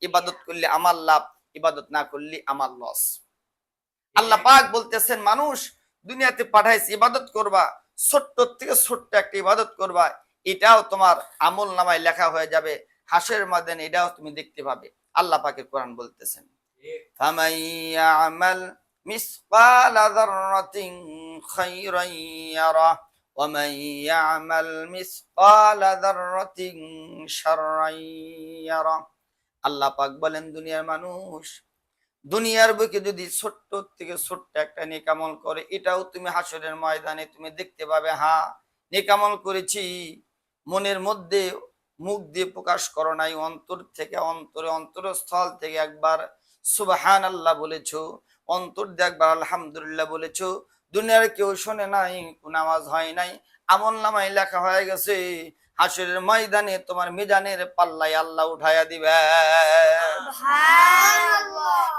ইবাদত করলে আমার লাভ, ইবাদত না করলে আমার লস। আল্লাহ পাক বলতেছেন মানুষ দুনিয়াতে পাঠাইছে ইবাদত করবা, ছোট্ট থেকে ছোট্ট একটা ইবাদত করবা, এটাও তোমার আমল নামায় লেখা হয়ে যাবে, হাসরের ময়দানে এটাও তুমি দেখতে পাবে। আল্লাহ পাকের কোরআন বলতেছেন ফামান ইয়ামাল মিসকালা যাররাতিন খায়রান ইয়ারা ওয়া মান ইয়ামাল মিসকালা যাররাতিন শাররান ইয়ারা। আল্লাহ পাক বলেন দুনিয়ার মানুষ, দুনিয়ার বুকে যদি ছোট্ট থেকে ছোট্ট একটা নেকামল করে, এটাও তুমি হাসরের ময়দানে তুমি দেখতে পাবে। হ্যাঁ, নেকামল করেছি, মনের মধ্যে মুখ দিয়ে প্রকাশ করো নাই, অন্তর থেকে অন্তরস্থল থেকে একবার সুবহানাল্লাহ বলেছো, অন্তর দিয়ে একবার আলহামদুলিল্লাহ বলেছো, দুনিয়ার কেউ শোনে নাই, কোন আওয়াজ হয় নাই, আমল নামায় লেখা হয়ে গেছে, হাসরের ময়দানে তোমার মিজানের পাল্লায় আল্লাহ উঠাইয়া দিবে।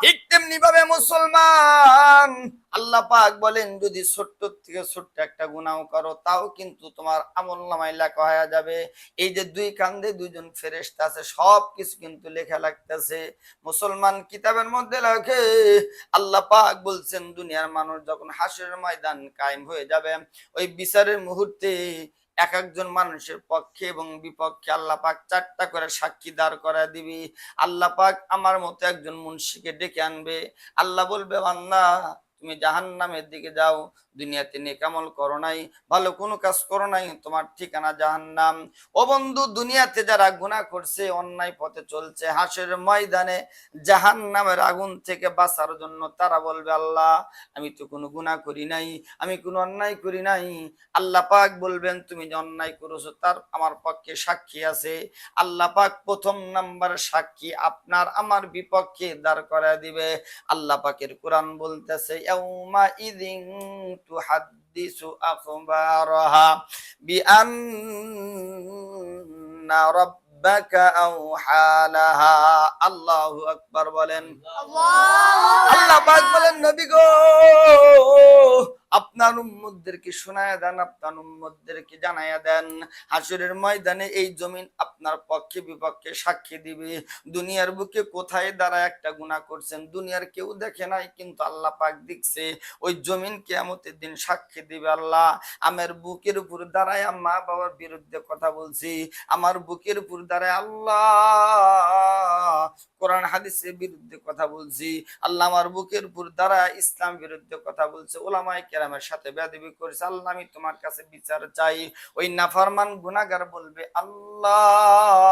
ঠিক তেমনি ভাবে মুসলমান, আল্লাহ পাক বলেন যদি ছোট্ট থেকে ছোট্ট একটা গুনাহ করো, তাও কিন্তু তোমার আমলনামায় লেখা হয়ে যাবে। এই যে দুই কান্দে দুইজন ফেরেশতা আছে, সব কিছু কিন্তু লেখা লাগতেছে। মুসলমান কিতাবের মধ্যে লেখে, আল্লাহ পাক বলছেন দুনিয়ার মানুষ যখন হাসরের ময়দান কায়েম হয়ে যাবে, ওই বিচারের মুহূর্তে এক একজন মানুষের পক্ষে এবং বিপক্ষে আল্লাহ পাক 4টা করে সাক্ষী দাঁড় করা দিবি। আল্লাহ পাক আমার মতো একজন মুন্সিকে ডেকে আনবে, আল্লাহ বলবে বান্দা তুমি জাহান্নামের দিকে যাও, দুনিয়াতে নেকামল করো নাই, ভালো কোনো কাজ করো নাই, তোমার ঠিকানা জাহান্নাম। ও বন্ধু, দুনিয়াতে যারা গুনাহ করছে, অন্যায় পথে চলছে, হাসরের ময়দানে জাহান্নামের আগুন থেকে বাঁচার জন্য তারা বলবে আল্লাহ আমি তো কোনো গুনাহ করি নাই, আমি কোনো অন্যায় করি নাই। আল্লাহ পাক বলবেন তুমি যে অন্যায় করেছো তার আমার পক্ষে সাক্ষী আছে। আল্লাহ পাক প্রথম নাম্বার সাক্ষী আপনার আমার বিপক্ষে দাঁড় করা দিবে। আল্লাহ পাকের কোরআন বলতেছে ইয়াউমা ইযিন তুহাদ্দিসু আখবারাহা বিআন্না রাব্বাকা আওহালাহা। আল্লাহু আকবার বলেন। আল্লাহ পাক বলেন নবী গো আপনার উম্মতদেরকে শোনায়া দেন, আপনার উম্মতদেরকে জানায়া দেন, হাসরের ময়দানে এই জমিন আপনার পক্ষে বিপক্ষে সাক্ষী দিবে। দুনিয়ার বুকে কোথায় দাঁড়ায় একটা গুনাহ করছেন, দুনিয়ার কেউ দেখে নাই, কিন্তু আল্লাহ পাক দেখছে। ওই জমিন কিয়ামতের দিন সাক্ষী দিবে আল্লাহ আমার বুকের উপর দাঁড়ায় মা বাবার বিরুদ্ধে কথা বলছি, আমার বুকের উপর দাঁড়ায় আল্লাহ কোরআন হাদিসের বিরুদ্ধে কথা বলছি, আল্লাহ আমার বুকের উপর দাঁড়ায় ইসলাম বিরুদ্ধে কথা বলছে, ওলামায়ে কেরামের সাথে বেয়াদবি করেছে, আল্লাহ আমি তোমার কাছে বিচার চাই। ওই নাফরমান গুনাহগার বলবে আল্লাহ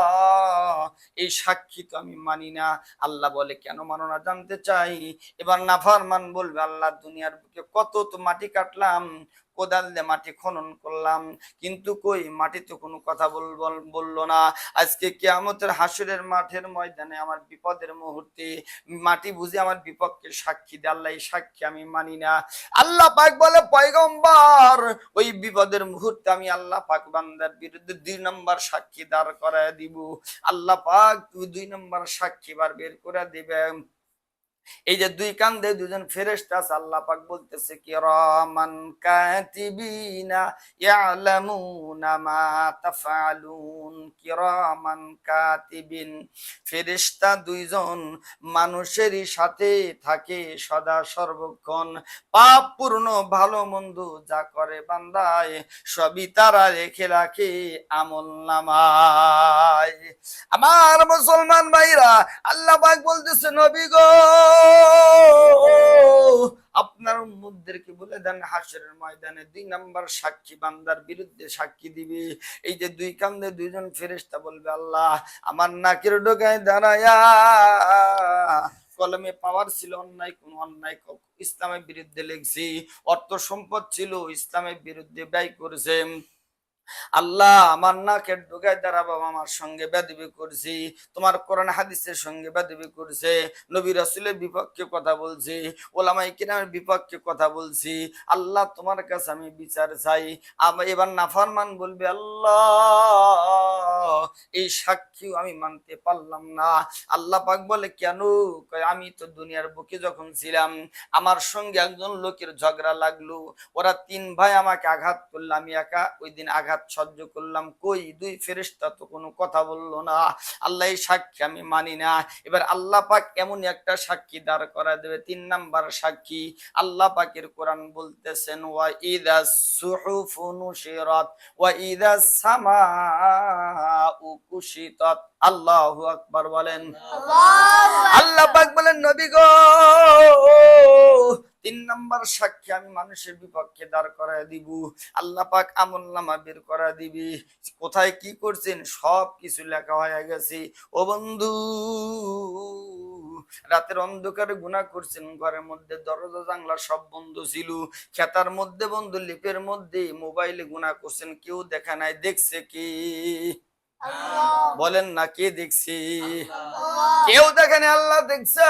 এই সাক্ষী তো আমি মানি না। আল্লাহ বলে কেন মানো না জানতে চাই। এবার নাফরমান বলবে আল্লাহ দুনিয়ার বুকে কত তো মাটি কাটলাম, কোদাল দিয়ে মাটি খনন করলাম, কিন্তু কই মাটি তো কোনো কথা বললো না। আজকে কিয়ামতের হাসরের মাঠের ময়দানে আমার বিপদের মুহূর্তে মাটি বুঝে আমার বিপক্ষে সাক্ষী দেয়, আল্লাহ এই সাক্ষী আমি মানি না। আল্লাহ পাক বলে পয়গম্বর ওই বিপদের মুহূর্তে আমি আল্লাহ পাক বান্দার বিরুদ্ধে 2 নম্বর সাক্ষী দাঁড় করায় দিব। আল্লাহ পাক তুই 2 নম্বর সাক্ষী বার বের করে দিবে। এই যে দুই কান্দে দুজন ফেরেশতা আছে, আল্লাহ পাক বলতেছে কিরামান কাতিবিনা ইয়ালামুনা মা তাফআলুন। কিরামান কাতিবিন, ফেরেশতা দুইজন মানুষেরই সাথে থাকে সদা সর্বক্ষণ, পাপ পূর্ণ ভালো মন্দ যা করে বান্দায় সবই তারা রেখে রাখে আমলনামায়। আমার মুসলমান ভাইরা, আল্লাহ পাক বলতেছে নবী গো আপনার উম্মতদেরকে বলে দেন হাসরের ময়দানে 2 নম্বর সাক্ষী বান্দার বিরুদ্ধে সাক্ষী দিবে। এই যে দুই কান্দে দুইজন ফেরেশতা বলবে আল্লাহ আমার নাকের ডগায় দাঁড়ায়া কলমে পাওয়ার ছিল অন্যায় কোন অন্যায় ইসলামের বিরুদ্ধে লিখছি, অর্থ সম্পদ ছিল ইসলামের বিরুদ্ধে ব্যয় করেছে, আল্লাহ আমার নাকের ডগায় দ্বারা বাবা আমার সঙ্গে বেয়াদবি করছি, তোমার কোরআন হাদিসের সঙ্গে বেয়াদবি করছে, নবী রাসূলের বিপক্ষে কথা বলছি, ওলামায়ে কিরামের বিপক্ষে কথা বলছি, আল্লাহ তোমার কাছে আমি বিচার চাই। এবার নাফরমান বলবে আল্লাহ এই সাক্ষীও আমি মানতে পারলাম না। আল্লাহ পাক বলে কেন? আমি তো দুনিয়ার বুকে যখন ছিলাম আমার সঙ্গে একজন লোকের ঝগড়া লাগলো, ওরা 3 ভাই আমাকে আঘাত করলো, আমি একা ওই দিন আঘাত আঘাত সহ্য করলাম, কই দুই ফেরেশতা তো কোনো কথা বললো না। আল্লাহ এই সাক্ষী আমি মানি না। এবার আল্লাহ পাক এমন একটা সাক্ষী দাঁড় করা দেবে, 3 নাম্বার সাক্ষী। আল্লাহ পাকের কোরআন বলতেছেন ওয়া ইদাস সুহুফু নুশিরাত ওয়া ইদাস সামাউ কুশিতাত। আল্লাহু আকবার বলেন। আল্লাহ পাক বলেন নবী গো 3 নাম্বার সাক্ষী আমি মানুষের বিপক্ষে দাঁড় করায় দিব। আল্লাহ পাক আমলনামা বের করা দিবি, কোথায় কি করছেন সব কিছু লেখা হয়ে গেছে। ও বন্ধু, রাতের অন্ধকারে গুনাহ করছেন, ঘরের মধ্যে দরজা জানলা সব বন্ধ ছিল, খেতার মধ্যে বন্ধ, লিপের মধ্যে মোবাইলে গুনাহ করছেন, কেউ দেখা নাই, দেখছে কি? বলেন না, কে দেখছে? কেউ দেখেনি, আল্লাহ দেখছে।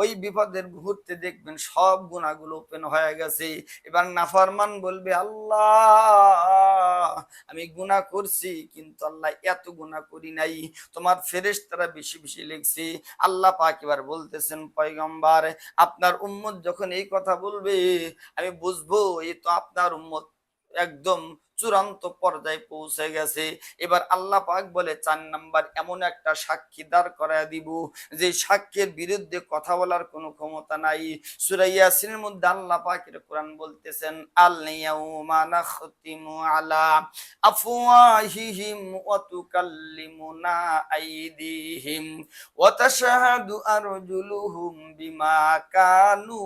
ওই বিপদের মুহূর্তে দেখবেন সব গুনাহগুলো ওপেন হয়ে গেছে। এবার নাফরমান বলবে আল্লাহ আমি গুনাহ করছি, কিন্তু আল্লাহ এত গুনাহ করি নাই, তোমার ফেরেশতারা বেশি বেশি লিখছে। আল্লাহ পাক এবার বলতেছেন পয়গম্বর আপনার উম্মত যখন এই কথা বলবে আমি বুঝবো এই তো আপনার উম্মত একদম চূড়ান্ত পর্যায়ে পৌঁছে গেছে। এবার আল্লাহ পাক বলে 4 নাম্বার এমন একটা সাক্ষী দাঁড় করায় দিব যে সাক্ষীর বিরুদ্ধে কথা বলার কোনো ক্ষমতা নাই। সূরা ইয়াসিনের মধ্যে আল্লাহ পাকের কোরআন বলতেছেন আল ইয়াউমা নাখতিমু আলা আফওয়াহিহিম ওয়া তুকাল্লিমুনা আইদিহিম ওয়া তাশহাদু আরজুলুহুম বিমা কানু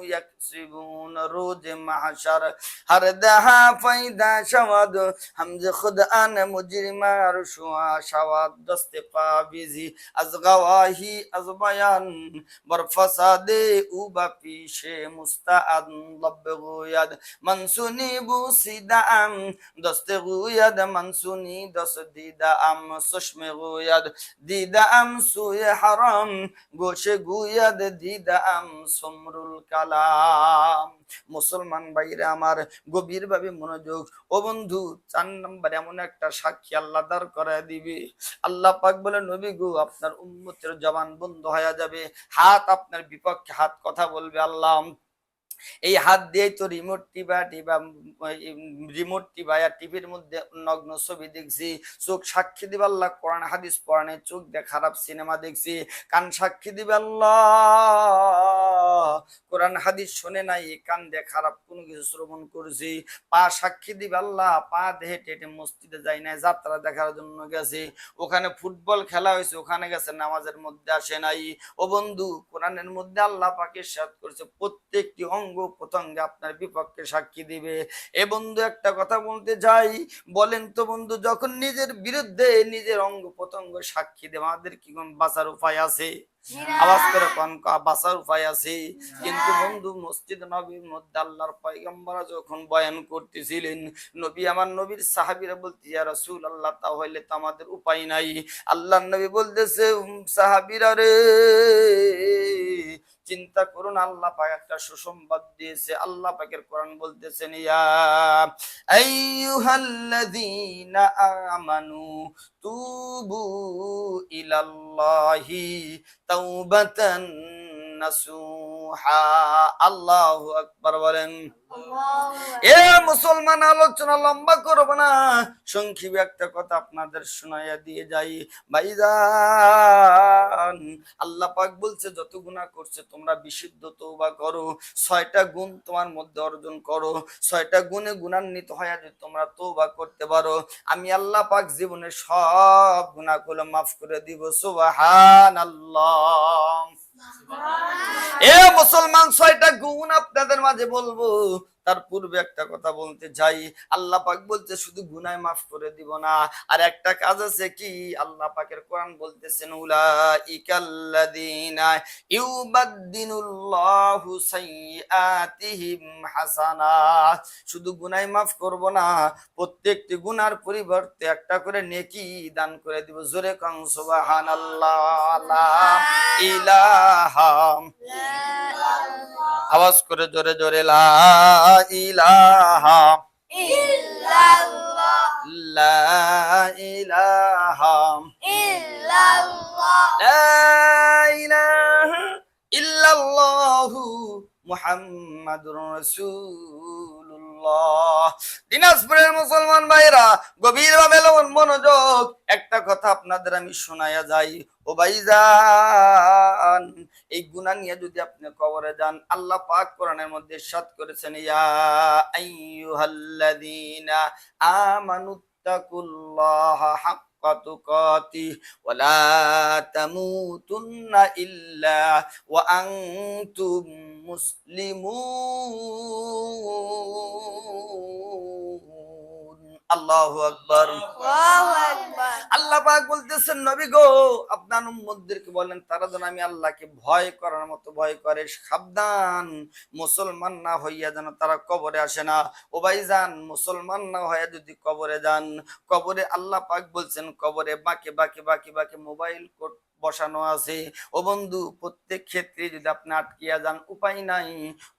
ইয়াকসিবুন। রোজ মাহশর हर दहा फैदा शवद हमज खुद अन मुजरिमा रुशुआ शवद दस्ते पाबिजी अज गवाही अज बयान बर फसादे उबा पीशे मुस्ताअद लब गुयद मनसुनी बुसिदा अम दस्ते गुयद मनसुनी दस दीदा अम सुशमे गुयद दीदा अम सुए हराम गोशे गुयद दीदा अम सुमरुल कलाम। মুসলমান ভাইরা আমার গভীর ভাবে মনোযোগ। ও বন্ধু 4 নম্বর এমন একটা সাক্ষী আল্লাহ দাঁড় করায় দিবে। আল্লাহ পাক বলে নবী গো আপনার উম্মতের জবান বন্ধ হয়ে যাবে, হাত আপনার বিপক্ষে হাত কথা বলবে। আল্লাহ এই হাত দিয়ে তো রিমোট টিপা টিভির মধ্যে নগ্ন ছবি দেখছি, চোখ সাক্ষী দিবে আল্লাহ কোরআন হাদিস পড়ানে, চোখ দিয়ে খারাপ সিনেমা দেখছি, কান সাক্ষী দিবে আল্লাহ কোরআন হাদিস শুনে নাই, কান দিয়ে খারাপ কোনো কিছু শ্রবণ করছি, পা সাক্ষী দিবে আল্লাহ পা দেহে হেঁটে মসজিদে যাই নাই, যাত্রা দেখার জন্য গেছে, ওখানে ফুটবল খেলা হয়েছে ওখানে গেছে, নামাজের মধ্যে আসে নাই। ও বন্ধু কোরআনের মধ্যে আল্লাহ পাক ইরশাদ করেছে প্রত্যেকটি অঙ্গ প্রত্যঙ্গে আপনার বিপক্ষে সাক্ষী দিবে। এ বন্ধু একটা কথা বলতে যাই, বলেন তো বন্ধু যখন নিজের বিরুদ্ধে নিজের অঙ্গ প্রত্যঙ্গ সাক্ষী দেবে আমাদের কি কোন বাঁচার উপায় আছে? আওয়াজ করে কোন বাঁচার উপায় আছে? কিন্তু বন্ধু মসজিদ নবীর মধ্যে আল্লাহর পয়গম্বর যখন বয়ান করতেছিলেন, নবী আমার নবীর সাহাবীরা বলতে ইয়া রাসূলুল্লাহ তাহলে তো আমাদের উপায় নাই। আল্লাহর নবী বলতেছে সাহাবীরা রে চিন্তা করুন, আল্লাহ পাক একটা সুসংবাদ দিয়েছে। আল্লাহ পাকের কোরআন বলতেছেন ইয়া আইয়ুহাল্লাযীনা আমানু তুবু ইলাল্লাহি তাওবাতান নাসুহা। আল্লাহু আকবার বলেন। এ মুসলমান আলোচনা লম্বা করব না, সংক্ষেপে একটা কথা আপনাদের শোনাইয়া দিয়ে যাই। ভাইজান আল্লাহ পাক বলছে যত গুনাহ করছে তোমরা বিশুদ্ধ তওবা করো, 6টা গুণ তোমার মধ্যে অর্জন করো, 6টা গুণে গুণান্বিত হয়ে যদি তোমরা তওবা করতে পারো আমি আল্লাহ পাক জীবনে সব গুনাহগুলো মাফ করে দিব। সুবহানাল্লাহ। এ মুসলমান 6টা গুণ আপনাদের মাঝে বলবো, তার পূর্বে একটা কথা বলতে চাই। আল্লাহ পাক বলছে শুধু গুনাহ মাফ করে দিব না, আর একটা কাজ আছে কি? আল্লাহ পাকের কোরআন বলতেছেন উলাইকাল্লাযীনা ইউবাদদিলুল্লাহু সাইয়্যাতিহিম হাসানাত। শুধু গুনাহ মাফ করব না, প্রত্যেকটি গুনার পরিবর্তে একটা করে নেকি দান করে দিব। জোরে কান সুবহানাল্লাহ। লা ইলাহা, আওয়াজ করে জোরে জোরে লা ইলাহা ইল্লাল্লাহ, লা ইলাহা ইল্লাল্লাহ, লা ইলাহা ইল্লাল্লাহু মুহাম্মাদুর রাসূলুল্লাহ। আল্লাহ। দিনাজপুরের মুসলমান ভাইরা গভীর ভাবে মনোযোগ, একটা কথা আপনাদের আমি শোনায়া যাই। ও ভাইজান, এই গুনাহ নিয়ে যদি আপনি কবরে যান, আল্লাহ পাক কোরআনের মধ্যে ইরশাদ করেছেন, ইয়া আইয়ুহাল্লাযীনা আমানুত্তাকুল্লাহা হাক্কা তুকাতিহি ওয়া লা তামুতুন্না ইল্লা ওয়া আনতুম মুসলিমুন। আল্লাহু আকবার। আল্লাহ পাক বলতেছেন, নবী গো আপনার উম্মতদেরকে বলেন তারা যেন আমি আল্লাহকে ভয় করার মতো ভয় করে। সাবধান, মুসলমান না হইয়া যেন তারা কবরে আসে না। ও ভাইজান, মুসলমান না হইয়া যদি কবরে যান, কবরে আল্লাহ পাক বলছেন কবরে বাঁকে বাঁকে বাঁকে বাঁকে মোবাইল কোড বসানো আছে। ও বন্ধু, প্রত্যেক ক্ষেত্রে যদি আপনি আটকিয়া যান, উপায় নাই,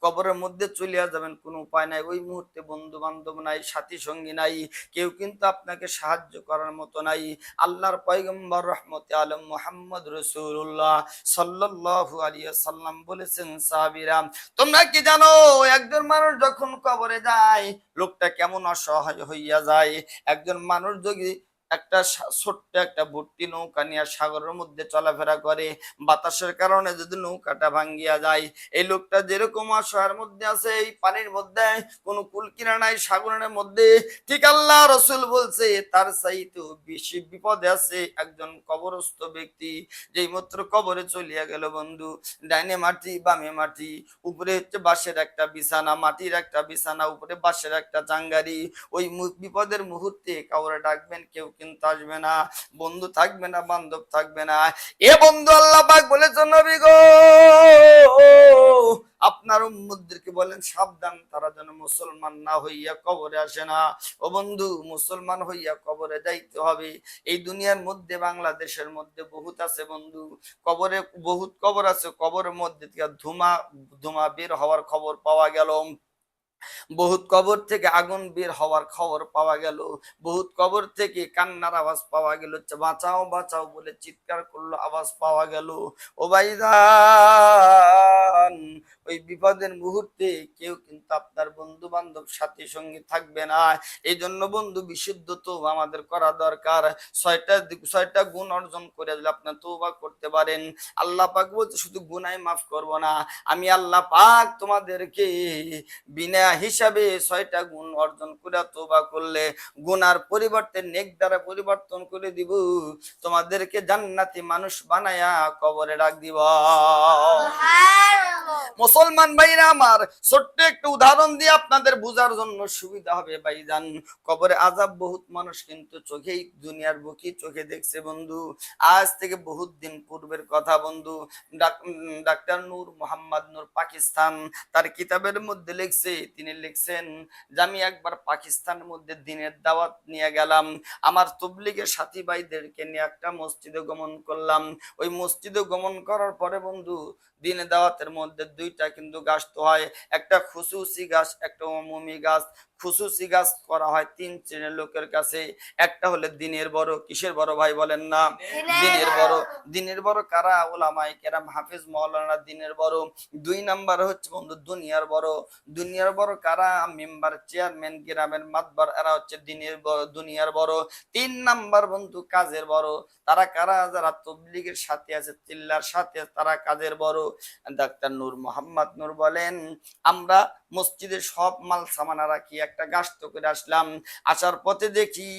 কবরের মধ্যে চলিয়া যাবেন, কোনো উপায় নাই। ওই মুহূর্তে বন্ধু বান্ধব নাই, সাথী সঙ্গী নাই, কেউ কিন্তু আপনাকে সাহায্য করার মতো নাই। আল্লাহর পয়গম্বর রহমতে আলম মুহাম্মদ রাসূলুল্লাহ সাল্লাল্লাহু আলাইহি ওয়াসাল্লাম বলেছেন, সাহাবীরা তোমরা কি জানো একজন মানুষ যখন কবরে যায় লোকটা কেমন অসহায় হইয়া যায়। একজন মানুষ যদি একটা ছোট্ট একটা ভর্তি নৌকা নিয়ে সাগরের মধ্যে চলাফেরা করে, বাতাসের কারণে যদি নৌকাটা ভাঙ্গিয়া যায়, এই লোকটা যেরকম অসহায়ের মধ্যে আছে, এই পানির মধ্যে কোনো কুল কিনারা নাই, সাগরের মধ্যে, ঠিক আল্লাহ রসুল বলছে তার চাইতেও বেশি বিপদে আছে একজন কবরস্থ ব্যক্তি, যেই মাত্র কবরে চলিয়া গেল। বন্ধু, ডাইনে মাটি বামে মাটি, উপরে হচ্ছে বাঁশের একটা বিছানা, মাটির একটা বিছানা, উপরে বাঁশের একটা চাঙ্গারি। ওই বিপদের মুহূর্তে কাউরে ডাকবেন, কেউ কিন্তু আসবে না, বন্ধু থাকবে না, বান্ধব থাকবে না। এ বন্ধু, আল্লাহ পাক বলেছেন নবী গো আপনার উম্মতদেরকে বলেন সাবধান, তারা যেন মুসলমান না হইয়া কবরে আসে না। ও বন্ধু, মুসলমান হইয়া কবরে যাইতে হবে। এই দুনিয়ার মধ্যে বাংলাদেশের মধ্যে বহুত আছে বন্ধু, কবরে বহুত কবর আছে, কবরের মধ্যে থেকে ধোঁয়া ধোঁয়া বের হওয়ার খবর পাওয়া গেল, বহুত কবর থেকে আগুন বের হওয়ার খবর পাওয়া গেল, বহুত কবর থেকে কান্নার আওয়াজ পাওয়া গেল, বাঁচাও বাঁচাও বলে চিৎকার করলো আওয়াজ পাওয়া গেল। ও ভাইজান, ওই বিপদের মুহূর্তে কেউ কিন্তু আপনার বন্ধু বান্ধব সাথী সঙ্গী থাকবে না। এই জন্য বন্ধু, বিশুদ্ধ তওবা আমাদের করা দরকার। ছয়টা গুণ অর্জন করে দিলে আপনার তওবা করতে পারেন। আল্লাহ পাক বলতে শুধু গুনাহ মাফ করব না, আমি আল্লাহ পাক তোমাদেরকে বিনা হিসাবে 6টা গুণ অর্জন করে তওবা করলে গুনার পরিবর্তে নেক দ্বারা পরিবর্তন করে দিব, তোমাদেরকে জান্নাতি মানুষ বানায়া কবরে রাখ দিব। মুসলমান ভাইরা আমার, ছোট্ট একটা উদাহরণ দিয়ে আপনাদের বোঝার জন্য সুবিধা হবে। ভাইজান, কবরে আযাব বহুত মানুষ কিন্তু চোখেই দুনিয়ার বুকে চোখে দেখছে বন্ধু। আজ থেকে বহুত দিন পূর্বের কথা বন্ধু, ডাক্তার নূর মোহাম্মদ নূর পাকিস্তান তার কিতাবের মধ্যে লিখছে, তিনি লিখছেন যে আমি একবার পাকিস্তানের মধ্যে দিনের দাওয়াত নিয়ে গেলাম, আমার তবলিগের সাথী ভাইদেরকে নিয়ে একটা মসজিদে গমন করলাম। ওই মসজিদে গমন করার পরে বন্ধু, দিনে দাওয়াতের মধ্যে 2টা কিন্তু গাছ তো হয়, একটা খুসুসি গাছ, একটা উমুমি গাছ। খুসুসি গাছ করা হয় 3 শ্রেণীর লোকের কাছে, একটা হলে দিনের বড়। কিসের বড় ভাই বলেন না? দিনের বড়। দিনের বড় কারা? উলামায়ে কেরাম, হাফেজ মাওলানা দিনের বড়। 2 নাম্বার হচ্ছে বন্ধু দুনিয়ার বড়। দুনিয়ার বড় কারা? মেম্বার, চেয়ারম্যান, গ্রামের মাতবার, এরা হচ্ছে দিনের বড়, দুনিয়ার বড়। 3 নাম্বার বন্ধু কাজের বড়। তারা কারা? যারা তবলিগের সাথে আছে, চিল্লার সাথে, তারা কাজের বড়। ডাক্তার নূর মোহাম্মদ নূর বলেন, আমরা মসজিদে সব মাল সামানা রাখি, একটা গাছত করে আসলাম। আসার পথে দেখি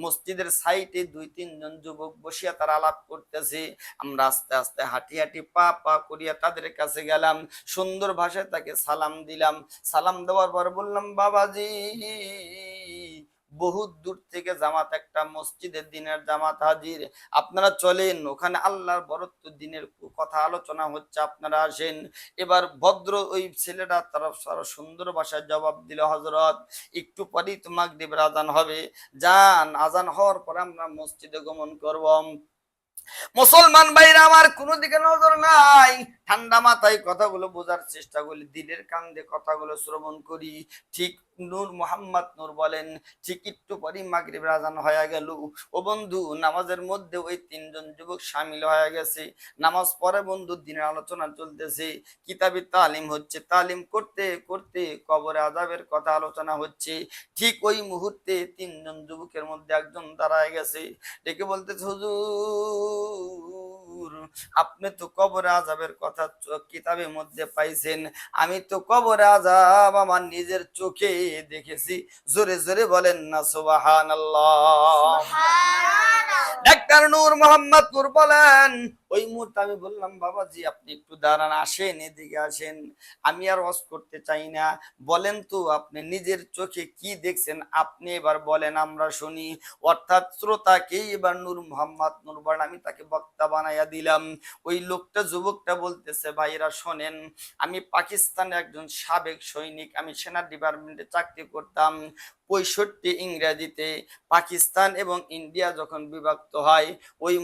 মসজিদের সাইডে 2-3 জন যুবক বসিয়া তারা আলাপ করতেছে। আমরা আস্তে আস্তে হাঁটি হাঁটি পা পা করিয়া তাদের কাছে গেলাম, সুন্দর ভাষায় তাকে সালাম দিলাম। সালাম দেওয়ার পর বললাম, বাবাজি বহুত দূর থেকে জামাত, একটা মসজিদের দিনের জামাত হাজির, আপনারা চলেন, ওখানে আল্লাহর বরত্ব দিনের কথা আলোচনা হচ্ছে, আপনারা আসেন। এবার ভদ্র ওই ছেলেটা তারা সুন্দর ভাষায় জবাব দিল, হযরত একটু পরেই তো মাগরিবের আজান হবে, যান, আজান হওয়ার পর আমরা মসজিদে গমন করব। মুসলমান ভাইরা আমার, কোনো দিকে নজর নাই, ঠান্ডা মাথায় কথাগুলো বোঝার চেষ্টা করি, দিলের কান্দে কথাগুলো শ্রবণ করি। ঠিক নূর মোহাম্মদ নূর বলেন, ঠিক একটু পরই মাগরিবের আজান হয়ে গেল। ও বন্ধু, নামাজের মধ্যে ওই তিনজন যুবক সামিল হয়ে গেছে। নামাজ পড়ে বন্ধু, দিনের আলোচনা চলতেছে, কিতাবি তালিম হচ্ছে, তালিম করতে করতে কবরে আযাবের কথা আলোচনা হচ্ছে। ঠিক ওই মুহূর্তে তিনজন যুবকের মধ্যে একজন দাঁড়ায় গেছে, ডেকে বলতেছে, হুজুর, আপনি তো কবরে আযাবের কথা কিতাবের মধ্যে পাইছেন, আমি তো কবরে আযাব আমার নিজের চোখে দেখেছি। জোরে জোরে বলেন না সুবহানাল্লাহ। ডাক্তার নূর মোহাম্মদ নূর বলেন, ওই মুহূর্তে আমি বললাম, বাবাজি আপনি একটু দাঁড়ান, আসেন এদিকে আসেন, আমি আর ওয়াজ করতে চাই না, বলেন তো আপনি নিজের চোখে কি দেখছেন, আপনি এবার বলেন আমরা শুনি। অর্থাৎ শ্রোতাকেই এবার নূর মোহাম্মদ নূর বলেন, আমি তাকে বক্তা বানাইয়া দিলাম। ওই লোকটা যুবকটা বলতেছে, ভাইরা শোনেন, আমি পাকিস্তানের একজন সাবেক সৈনিক, আমি সেনা ডিপার্টমেন্টে চাকরি করতাম। 65 ইংরেজিতে পাকিস্তান এবং ইন্ডিয়া যখন বিভক্ত হয়, ওই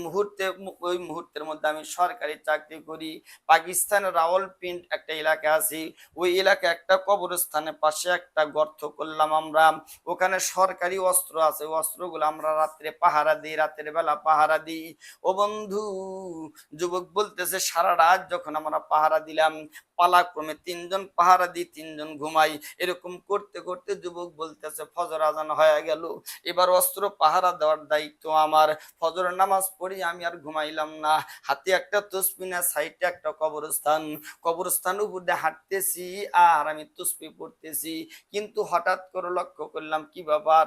মুহূর্তের মধ্যে আমি সরকারি চাকরি করি। পাকিস্তানের রাওয়ালপিন্ডি একটা এলাকা আছে, ওই এলাকায় একটা কবরস্থানের পাশে একটা গর্ত করলাম আমরা, ওখানে সরকারি অস্ত্র আছে, অস্ত্রগুলো আমরা রাত্রে পাহারা দিই, রাতের বেলা পাহারা দিই। ও বন্ধু, যুবক বলতেছে, সারা রাত যখন আমরা পাহারা দিলাম, পালাক্রমে তিনজন পাহারা দিই, তিনজন ঘুমাই, এরকম করতে করতে যুবক বলতেছে ফজর আজান হয়ে গেল, এবার অস্ত্র পাহারা দেওয়ার দায়িত্ব আমার। ফজরের নামাজ পড়ি, আমি আর ঘুমাইলাম না, হাতে একটা তসবিহ না, সাইডে একটা কবরস্থান, কবরস্থান উপর দিয়ে হাঁটতেছি আর আমি তসবিহ পড়তেছি। কিন্তু হঠাৎ করে লক্ষ্য করলাম, কি ব্যাপার,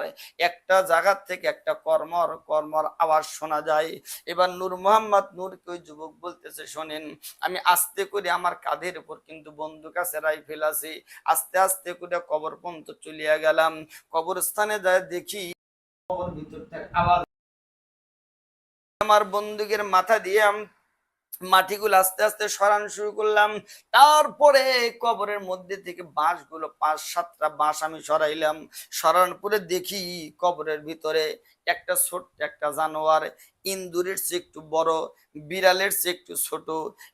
একটা জায়গা থেকে একটা কর্মর কর্মর আওয়াজ শোনা যায়। এবার নূর মোহাম্মদ নূরকে ওই যুবক বলতেছে, শোনেন, আমি আস্তে করে, আমার কাঁধের উপর কিন্তু বন্দুক আছে, রাইফেল আছে, আস্তে আস্তে করে কবর পর্যন্ত চলিয়া গেলাম। কবরস্থানে যায় দেখি কবর ভিতর থেকে আওয়াজ, আমার বন্দুকের মাথা দিয়ে মাটিগুলো আস্তে আস্তে সরানো শুরু করলাম। তারপরে কবরের মধ্যে থেকে বাঁশগুলো 5-7টা বাঁশ আমি সরাইলাম। সরানোর পরে দেখি কবরের ভিতরে একটা ছোট্ট একটা জানোয়ার, ইন্দুরের চেয়ে একটু বড়, বিড়ালের চেয়ে একটু ছোট,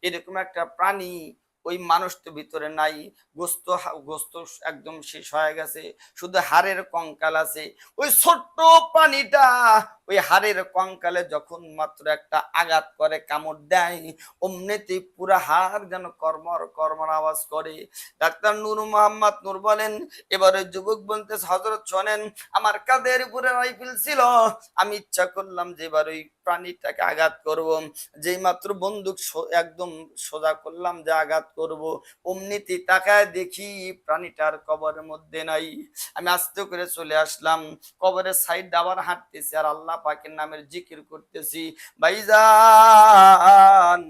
এরকম একটা প্রাণী ওই মানুষটার ভিতরে নাই। গোস্ত গোস্ত একদম শেষ হয়ে গেছে, শুধু হাড়ের কঙ্কাল আছে। ওই ছোট্ট প্রাণীটা ওই হাড়ের কঙ্কালে যখন মাত্র একটা আঘাত করে, কামড় দেয়, অমনিতেই পুরা হাড় যেন কর্মর কর্মর আওয়াজ করে। ডাক্তার নূর মোহাম্মদ নূর বলেন, এবার ওই যুবক বলতে, হযরত শোনেন, আমার কাঁধের উপরে রাইফেল ছিল, আমি ইচ্ছা করলাম যে এবার ওই প্রাণীটাকে আঘাত করব, যেই মাত্র বন্দুক একদম সোজা করলাম যে আঘাত করব, অমনিতেই তাকায় দেখি প্রাণীটার কবরের মধ্যে নাই। আমি আস্তে করে চলে আসলাম, কবরের সাইড আবার হাঁটতেছি আর আল্লাহ পাকের নামের জিকির করতেছি। ভাইজান,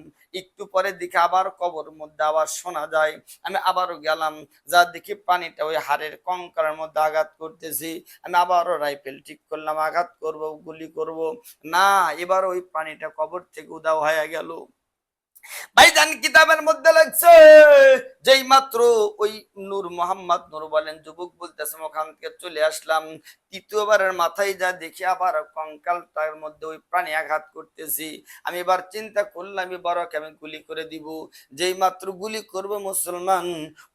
একটু পরে দেখি আবার কবরের মধ্যে আবার শোনা যায়। আমি আবারও গেলাম, যা দেখি পানিটা ওই হাড়ের কঙ্কালের মধ্যে আঘাত করতেছি। আমি আবারও রাইফেল ঠিক করলাম, আঘাত করব, গুলি করব, না, এবার ওই পানিটা কবর থেকে উধাও হয়ে গেল। ভাইজান, কিতাবের মধ্যে লাগছে, যেই মাত্র ওই নূর মোহাম্মদ নূর বলেন, যুবক বলতেছে, ওখান থেকে চলে আসলাম, তৃতীয়বারের মাথায় যা দেখি আবার কঙ্কালটার মধ্যে ওই প্রাণী আঘাত করতেছি। আমি এবার চিন্তা করলাম, এবারকে আমি গুলি করে দিব। যেই মাত্র গুলি করব মুসলমান,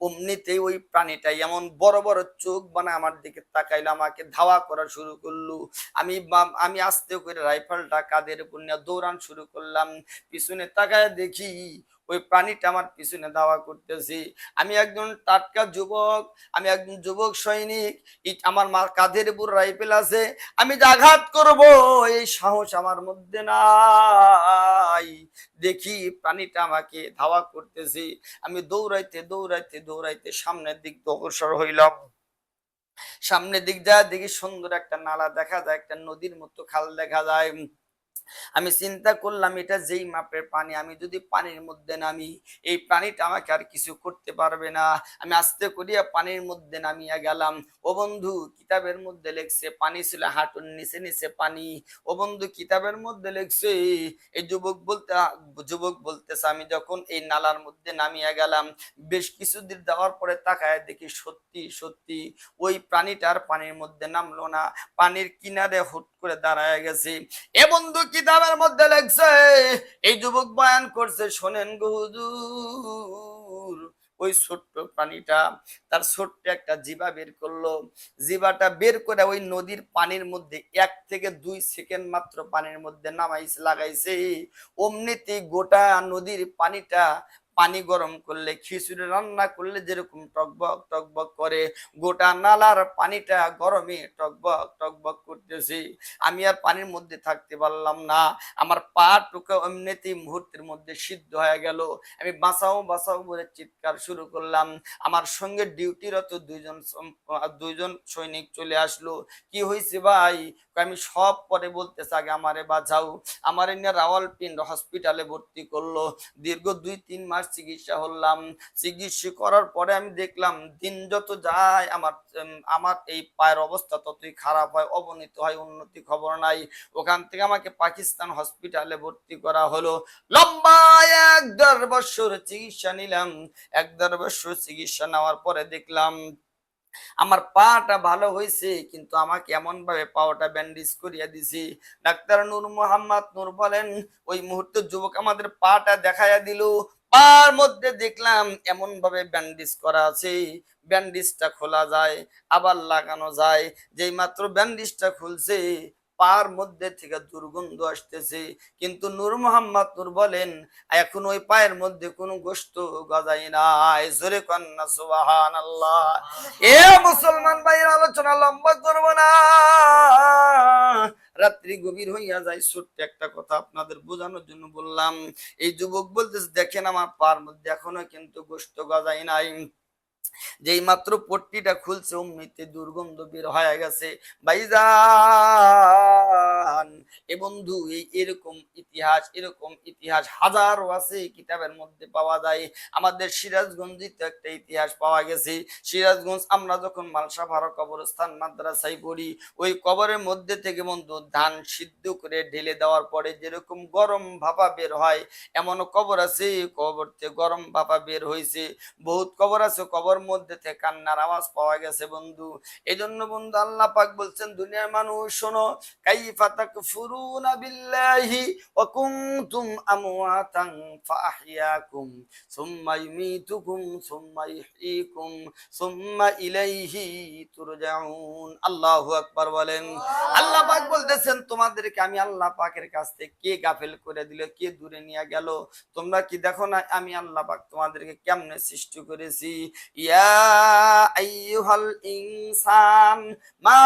অমনিতেই ওই প্রাণীটা এমন বড় বড় চোখ বানায় আমার দিকে তাকাইলো, আমাকে ধাওয়া করা শুরু করলো। আমি আস্তে করে রাইফেলটা কাঁধের উপর নিয়ে দৌড়ান শুরু করলাম। পিছনে তাকায় দেখি ওই প্রাণীটা আমার পিছনে ধাওয়া করতেছি। আমি একজন টাটকা যুবক, আমি একজন যুবক সৈনিক, আমার কাঁধের উপর রাইফেল আছে, আমি যে আঘাত করব এই সাহস আমার মধ্যে নাই। দেখি প্রাণীটা আমাকে ধাওয়া করতেছি, আমি দৌড়াইতে দৌড়াইতে দৌড়াইতে সামনের দিক অগ্রসর হইলাম। সামনের দিক যা দেখি সুন্দর একটা নালা দেখা যায়, একটা নদীর মতো খাল দেখা যায়। আমি চিন্তা করলাম, এটা যেই মাপের পানি, আমি যদি পানির মধ্যে নামি, এই প্রাণীটা আমাকে আর কিছু করতে পারবে না। আমি আস্তে করিয়া পানির মধ্যে নামিয়া গেলাম। ও বন্ধু, কিতাবের মধ্যে লেখছে পানি ছিল হাঁটুর নিচে নিচে পানি। ও বন্ধু, কিতাবের মধ্যে লেখছে, এই যুবক বলতেছে, আমি যখন এই নালার মধ্যে নামিয়া গেলাম, বেশ কিছুদিন যাওয়ার পরে তাকায় দেখি সত্যি সত্যি ওই প্রাণীটার পানির মধ্যে নামলো না, পানির কিনারে হুট করে দাঁড়ায় গেছে। এ বন্ধু, কিতাবের মধ্যে লেখছে, এই যুবক বয়ান করছে, শোনেন গো হুজুর, ওই ছোট্ট প্রাণীটা তার ছোট্ট একটা জিভা বের করলো, জিভাটা বের করে ওই নদীর পানির মধ্যে 1 থেকে 2 সেকেন্ড মাত্র পানির মধ্যে নামাইছে, লাগাইছে, অমনিতে গোটা নদীর পানিটা, পানি গরম করলে, খিচুড়ি রান্না করলে যেরকম টকবক টকবক করে, গোটা নালার পানিটা গরমে টকবক টকবক করতেছে। আমি আর পানির মধ্যে থাকতে পারলাম না, আমার পা টুকা এমনিতেই মুহূর্তের মধ্যে সিদ্ধ হয়ে গেল। আমি বাঁচাও বাঁচাও বলে চিৎকার শুরু করলাম। আমার সঙ্গে ডিউটিরত দুইজন সৈনিক চলে আসলো। কি হয়েছে ভাই? আমি সব পরে বলতেছে, আগে আমারে বাঁচাও। আমার নিয়ে রাওয়ালপিন্ডি হসপিটালে ভর্তি করলো। দীর্ঘ 2-3 মাস চিকিৎসা হলাম। চিকিৎসা করার পরে আমি দেখলাম দিন যত যায় আমার এই পায়ের অবস্থা ততই খারাপ হয়, অবনতি হয়, উন্নতি খবর নাই। ওখান থেকে আমাকে পাকিস্তান হসপিটালে ভর্তি করা হলো। লম্বা 1-1.5 বছর চিকিৎসা নিলাম। 1-1.5 বছর চিকিৎসা নেওয়ার পরে দেখলাম আমার পাটা ভালো হয়েছে, কিন্তু আমাকে এমন ভাবে পাওয়াটা ব্যান্ডেজ করিয়া দিছি। ডাক্তার নূর মোহাম্মদ নূর বলেন, ওই মুহূর্তে যুবক আমাদের পাটা দেখাইয়া দিল। পার মধ্যে দেখলাম এমন ভাবে ব্যান্ডেজ করা আছে, ব্যান্ডেজটা খোলা যায় আবার লাগানো যায়। যেই মাত্র ব্যান্ডেজটা খুলছে, পার মধ্যে থেকে দুর্গন্ধ আসতেছে। কিন্তু নূর মোহাম্মদ নূর বলেন, এখন ওই পায়ের মধ্যে কোনো গোশত গজাই নাই। জোরে কন্যা সুবহানাল্লাহ। এ মুসলমান ভাইয়ের আলোচনা লম্বা করব না, রাত্রি গভীর হইয়া যায়। ছোট্ট একটা কথা আপনাদের বোঝানোর জন্য বললাম। এই যুবক বলতেছে, দেখেন আমার পার মধ্যে এখনো কিন্তু গোশত গজাই নাই। যেই মাত্র পট্টিটা খুলছে অমনিতে দুর্গন্ধ বের হয়ে গেছে। ভাইজান এ বন্ধু, এরকম ইতিহাস হাজারো আছে, কিতাবের মধ্যে পাওয়া যায়। আমাদের সিরাজগঞ্জে একটা ইতিহাস পাওয়া গেছে। সিরাজগঞ্জ আমরা যখন মালসাপাড়া কবরস্থান মাদ্রাসায় পড়ি, ওই কবরের মধ্যে থেকে বন্ধু ধান সিদ্ধ করে ঢেলে দেওয়ার পরে যেরকম গরম ভাপা বের হয়, এমন কবর আছে, কবর থেকে গরম ভাপা বের হয়েছে। বহুত কবর আছে, কবর মধ্যে থেকে কান্নার আওয়াজ পাওয়া গেছে বন্ধু। এই জন্য বন্ধু আল্লাহ পাক বলছেন, দুনিয়ার মানুষ শোনো, কাইফা তাকফুরুনা বিল্লাহি ওয়া কুনতুম আমওয়াতান ফাআহইয়াকুম সুম্মা ইউমীতুকুম সুম্মা ইহয়ীকুম সুম্মা ইলাইহি তুরজাউন। আল্লাহু আকবার বলেন। আল্লাহ পাক বলতেছেন, তোমাদেরকে আমি আল্লাহ পাকের কাছ থেকে কে গাফেল করে দিল, কে দূরে নিয়ে গেল? তোমরা কি দেখো না আমি আল্লাহ পাক তোমাদেরকে কেমনে সৃষ্টি করেছি? ইয়া আইয়ুহাল ইনসান মা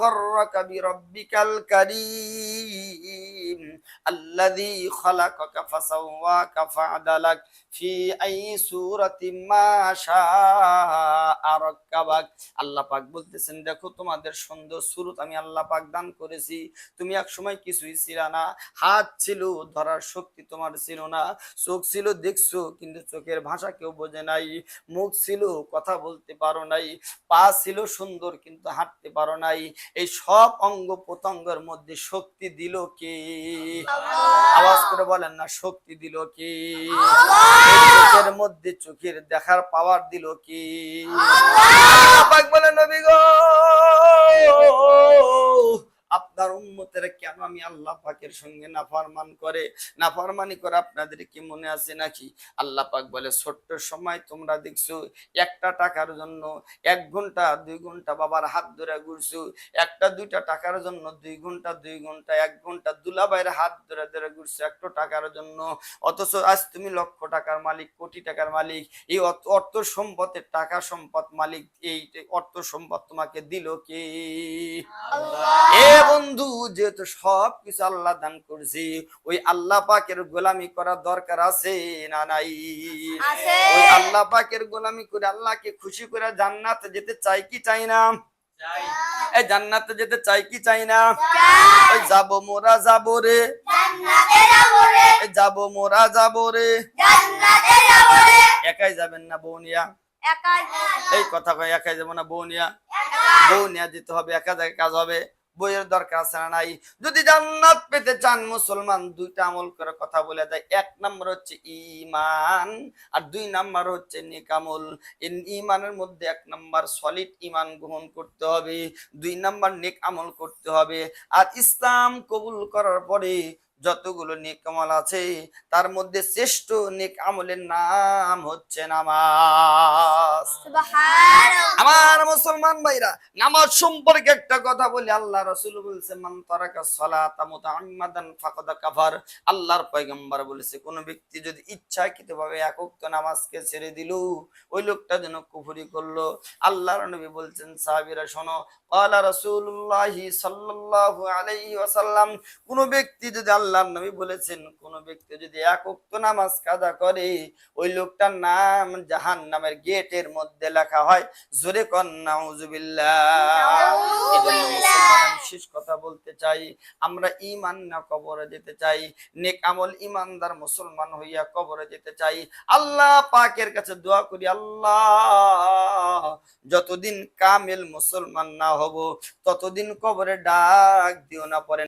গররাকা বিরাব্বিকাল কারীম আল্লাযী খালাকাকা ফাসাওয়াকা ফাআদালাক ফি আই সূরাতিন মা শাআ রাক্কাবাক। আল্লাহ পাক বলতেছেন, দেখো তোমাদের সুন্দর সুরত আমি আল্লাহ পাক দান করেছি। তুমি এক সময় কিছুই ছিল না, হাত ছিল ধরার শক্তি তোমার ছিল না, চোখ ছিল দেখছো কিন্তু চোখের ভাষা কেউ বোঝে নাই, মুখ ছিল কথা বলতে পারো নাই, পা ছিল সুন্দর কিন্তু হাঁটতে পারো নাই। এই সব অঙ্গ প্রত্যঙ্গের মধ্যে শক্তি দিল কে? আওয়াজ করে বলেন না, শক্তি দিল কে? চোখের মধ্যে চোখের দেখার পাওয়ার দিল কে? আল্লাহ পাক বলে, নবী গো, আপনার উম্মতেরা কেন আমি আল্লাহ পাকের সঙ্গে নাফরমানি করে আপনাদের কি মনে আছে নাকি? আল্লাহ পাক বলে, ছোট্ট সময় তোমরা দেখছো একটা টাকার জন্য 1 ঘন্টা 2 ঘন্টা বাবার হাত ধরে ঘুরছো, 1টা 2টা টাকার জন্য 2 ঘন্টা 2 ঘন্টা 1 ঘন্টা দুলাভাইয়ের হাত ধরে ধরে ঘুরছো 1টা টাকার জন্য। অথচ আজ তুমি লক্ষ টাকার মালিক, কোটি টাকার মালিক। এই অর্থ সম্পদের টাকা সম্পদ মালিক, এই অর্থ সম্পদ তোমাকে দিল কে? এ বন্ধু, যেহেতু সব কিছু আল্লাহ দান করছি, ওই আল্লাহ পাকের গোলামি করার দরকার আছে না নাই? ওই আল্লাহ পাকের গোলামি করে আল্লাহকে খুশি করে জান্নাতে যেতে চাই কি চাই না? এই জান্নাতে যেতে চাই কি চাই না? ওই যাবো মোরা যাবো রে, যাবো মোরা যাবো রে, একাই যাবেন না বৌনিয়া? এই কথা কয়, একাই যাবো না বৌনিয়া? বৌনিয়া যেতে হবে, একা জায়গায় কাজ হবে। বইয়ের দরকার আছে না নাই? যদি জান্নাত পেতে চান মুসলমান, দুইটা আমল করে কথা বলে দেয়। এক নাম্বার হচ্ছে ঈমান, আর দুই নাম্বার হচ্ছে নেক আমল। ঈমানের মধ্যে এক নাম্বার সলিড ঈমান গ্রহণ করতে হবে, দুই নাম্বার নেক আমল করতে হবে। আর ইসলাম কবুল করার পরে যতগুলো নেক আমল আছে তার মধ্যে শ্রেষ্ঠ নেক আমলের নাম হচ্ছে নামাজ। আমার মুসলমান ভাইরা, নামাজ সম্পর্কে একটা কথা বলি। আল্লাহ রাসূল বলেছে, মান তারাকা সালাতা মুতাআম্মাদান ফাকাদ কাফার। আল্লাহর পয়গম্বর বলেছে, কোন ব্যক্তি যদি ইচ্ছাকৃতভাবে এক ওয়াক্ত নামাজকে ছেড়ে দিল, ওই লোকটা যেন কুফরি করলো। আল্লাহর নবী বলছেন, সাহাবীরা শোনো, ক্বালা রাসূলুল্লাহ সাল্লাল্লাহু আলাইহি ওয়াসাল্লাম, কোন ব্যক্তি যদি, আল্লাহর নবী বলেছেন, কোন ব্যক্তি যদি এক ওয়াক্ত নামাজ কাজা করে, ওই লোকটার নাম জাহান্নামের গেটের মধ্যে লেখা হয়। জোরে কন নাউজুবিল্লাহ। শেষ কথা বলতে চাই, আমরা ঈমান না কবরে যেতে চাই, নেক আমল ঈমানদার মুসলমান হইয়া কবরে যেতে চাই। আল্লাহ পাকের কাছে দোয়া করি, আল্লাহ যতদিন কামেল মুসলমান না হব ততদিন কবরে ডাক দিও না। পরে